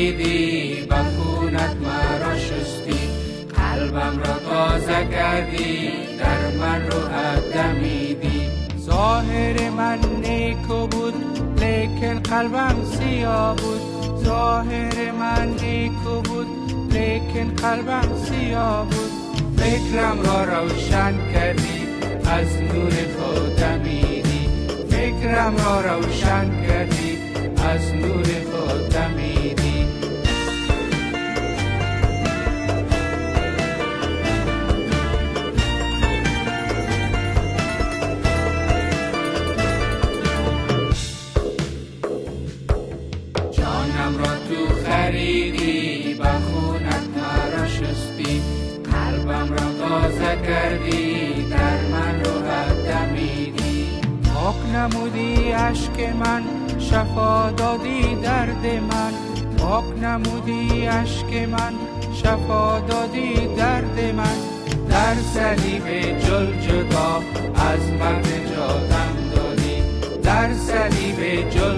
خریدی، با خونت مرا شستی، قلبم را تازه کردی، در من روحت دمیدی. ظاهر من نیکو بود لیکن قلبم سیاه بود، ظاهر من نیکو بود لیکن قلبم سیاه بود. فکرم را روشن کردی، از نور خود دمیدی، فکرم را روشن کردی، از نور خود دمیدی. جانم را تو خریدی، با خونت مرا شستی، قلبم را تازه کردی، در من روحت دمیدی. پاک نمودی اشک من، شفا دادی درد من، پاک نمودی اشک من، شفا دادی درد من. در صلیب جل جدا از من نجاتم دادی، در صلیب جل